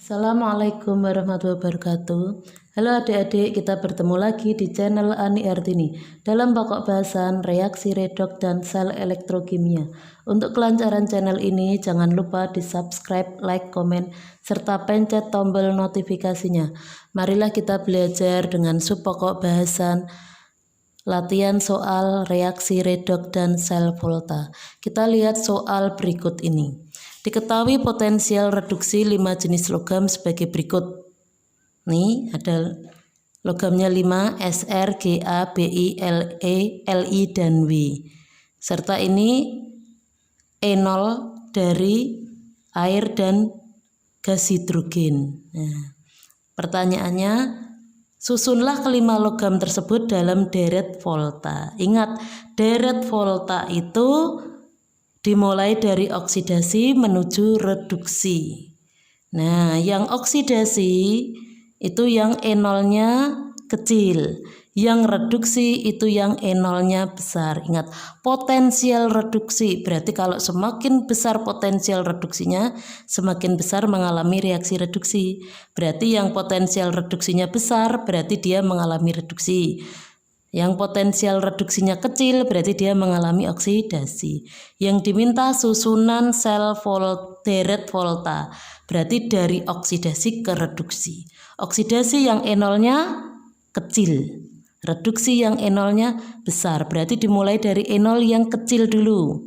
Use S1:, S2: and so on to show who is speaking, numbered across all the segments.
S1: Assalamualaikum warahmatullahi wabarakatuh. Halo adik-adik, kita bertemu lagi di channel Ani Artini dalam pokok bahasan reaksi redoks dan sel elektrokimia. Untuk kelancaran channel ini jangan lupa di subscribe, like, komen, serta pencet tombol notifikasinya. Marilah kita belajar dengan subpokok bahasan latihan soal reaksi redoks dan sel volta. Kita lihat soal berikut ini. Diketahui potensial reduksi 5 jenis logam sebagai berikut. Nih ada logamnya 5, Sr, Ga, Bi, Le, Li, dan W. Serta ini E0 dari air dan gas hidrogen. Nah, pertanyaannya, susunlah kelima logam tersebut dalam deret volta. Ingat, deret volta itu dimulai dari oksidasi menuju reduksi. Nah, yang oksidasi itu yang E0-nya kecil, yang reduksi itu yang E0-nya besar. Ingat, potensial reduksi berarti kalau semakin besar potensial reduksinya, semakin besar mengalami reaksi reduksi. Berarti yang potensial reduksinya besar berarti dia mengalami reduksi. Yang potensial reduksinya kecil berarti dia mengalami oksidasi. Yang diminta susunan sel deret volta berarti dari oksidasi ke reduksi. Oksidasi yang E0-nya kecil, reduksi yang E0-nya besar, berarti dimulai dari E0 yang kecil dulu.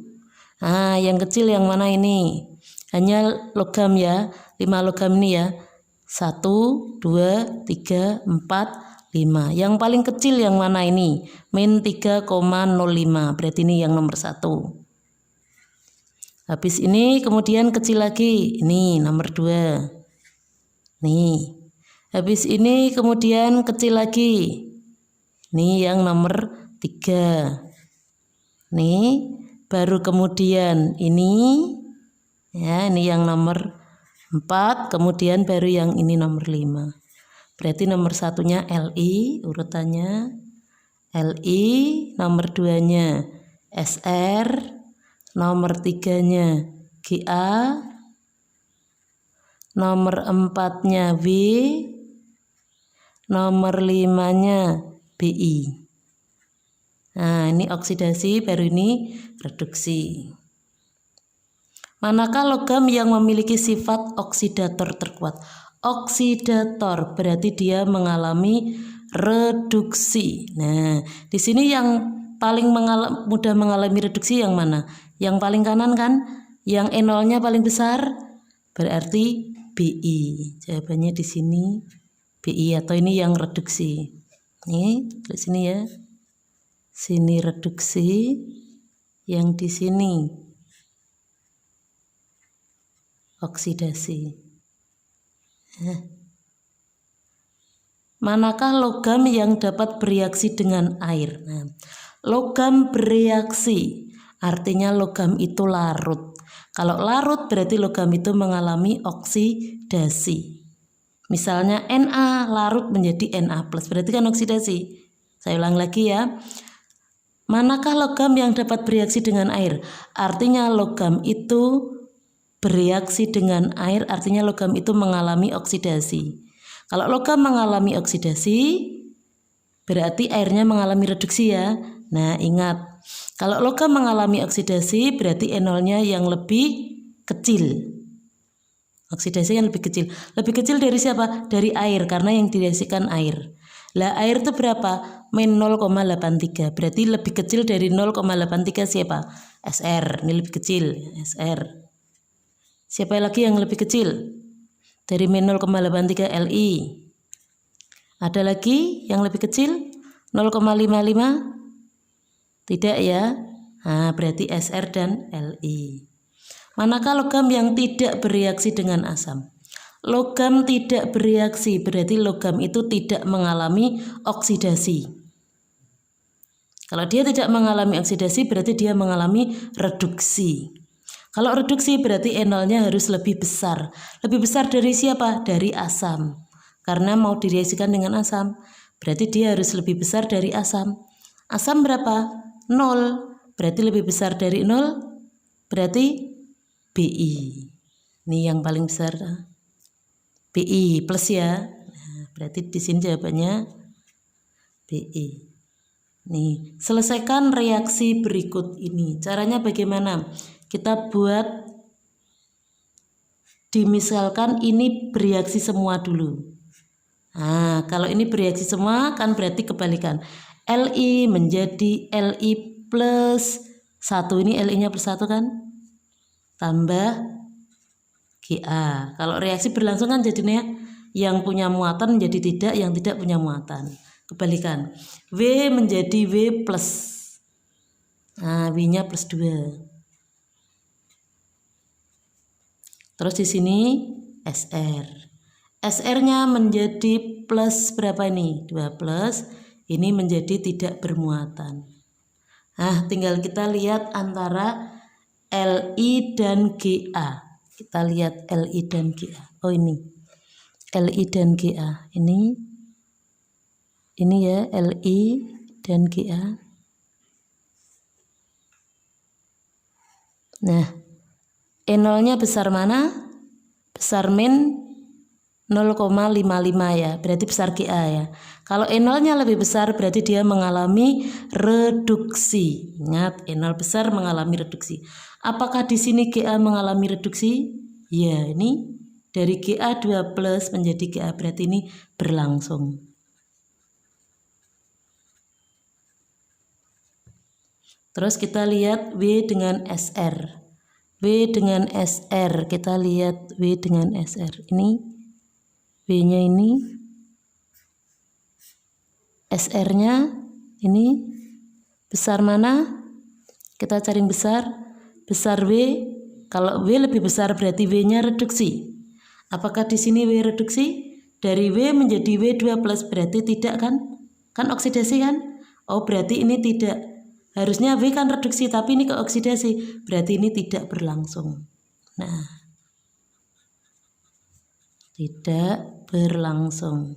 S1: Nah, yang kecil yang mana ini? Hanya logam ya, 5 logam ini ya. 1, 2, 3, 4, 5. Yang paling kecil yang mana ini? Min 3,05. Berarti ini yang nomor 1. Habis ini kemudian kecil lagi. Ini nomor 2. Nih. Habis ini kemudian kecil lagi. Ini yang nomor 3. Nih. Baru kemudian ini. Ya, ini yang nomor 4. Kemudian baru yang ini nomor 5. Berarti nomor 1-nya Li urutannya, Li, nomor 2-nya Sr, nomor 3-nya Ga, nomor 4-nya W, nomor 5-nya Bi. Nah, ini oksidasi, baru ini reduksi. Manakah logam yang memiliki sifat oksidator terkuat? Oksidator berarti dia mengalami reduksi. Nah, di sini yang paling mudah mengalami reduksi yang mana? Yang paling kanan kan? Yang E0-nya paling besar berarti Bi. Jawabannya di sini Bi atau ini yang reduksi. Nih, di sini ya. Sini reduksi, yang di sini oksidasi. Manakah logam yang dapat bereaksi dengan air? Nah, logam bereaksi artinya logam itu larut. Kalau larut berarti logam itu mengalami oksidasi. Misalnya Na larut menjadi Na+, berarti kan oksidasi. Saya ulang lagi ya. Manakah logam yang dapat bereaksi dengan air? Artinya logam itu bereaksi dengan air, artinya logam itu mengalami oksidasi. Kalau logam mengalami oksidasi, berarti airnya mengalami reduksi ya. Nah, ingat, kalau logam mengalami oksidasi, berarti E0-nya yang lebih kecil. Oksidasi yang lebih kecil. Lebih kecil dari siapa? Dari air, karena yang direaksikan air. Lah, air itu berapa? Min 0,83. Berarti lebih kecil dari 0,83 siapa? Sr. Ini lebih kecil, Sr. Siapa lagi yang lebih kecil? Dari min 0,83 Li. Ada lagi yang lebih kecil? 0,55? Tidak ya. Nah, berarti Sr dan Li. Manakah logam yang tidak bereaksi dengan asam? Logam tidak bereaksi berarti logam itu tidak mengalami oksidasi. Kalau dia tidak mengalami oksidasi berarti dia mengalami reduksi. Kalau reduksi berarti E0-nya harus lebih besar. Lebih besar dari siapa? Dari asam. Karena mau direaksikan dengan asam. Berarti dia harus lebih besar dari asam. Asam berapa? 0. Berarti lebih besar dari 0. Berarti Bi. Ini yang paling besar. BI plus ya. Nah, berarti di sini jawabannya BI. Nih, selesaikan reaksi berikut ini. Caranya bagaimana? Kita buat, dimisalkan ini bereaksi semua dulu. Nah, kalau ini bereaksi semua kan berarti kebalikan. Li menjadi Li plus 1. Ini Li-nya plus 1 kan? Tambah Ga. Kalau reaksi berlangsung kan jadinya yang punya muatan menjadi tidak, yang tidak punya muatan. Kebalikan. W menjadi W plus. Nah, W-nya plus 2. Terus di sini SR. SR-nya menjadi plus berapa ini? 2 plus. Ini menjadi tidak bermuatan. Nah, tinggal kita lihat antara Li dan Ga. Kita lihat Li dan Ga. Oh, ini. Li dan Ga. Ini ya Li dan Ga. Nah, E0-nya besar mana? Besar min 0,55 ya, berarti besar Ga ya. Kalau E0-nya lebih besar berarti dia mengalami reduksi. Ingat, E0 besar mengalami reduksi. Apakah di sini Ga mengalami reduksi? Ya, ini dari Ga 2 plus menjadi Ga, berarti ini berlangsung. Terus kita lihat W dengan SR. W dengan SR, kita lihat W dengan SR. Ini W-nya ini, SR-nya ini besar mana? Kita cari besar. Besar W. Kalau W lebih besar berarti W-nya reduksi. Apakah di sini W reduksi? Dari W menjadi W2 plus berarti tidak kan? Kan oksidasi kan? Oh, berarti ini tidak. Harusnya W kan reduksi, tapi ini ke oksidasi. Berarti ini tidak berlangsung. Nah, tidak berlangsung.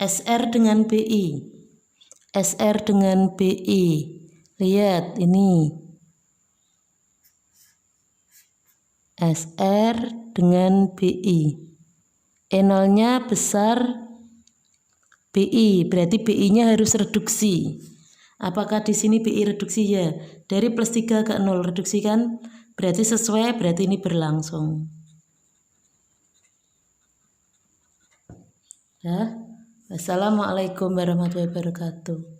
S1: SR dengan BI. SR dengan BI. Lihat ini. SR dengan BI. E0-nya besar BI, berarti BI-nya harus reduksi. Apakah di sini BI reduksi? Ya, dari plus 3 ke 0 reduksi kan? Berarti sesuai, berarti ini berlangsung. Ya. Wassalamualaikum warahmatullahi wabarakatuh.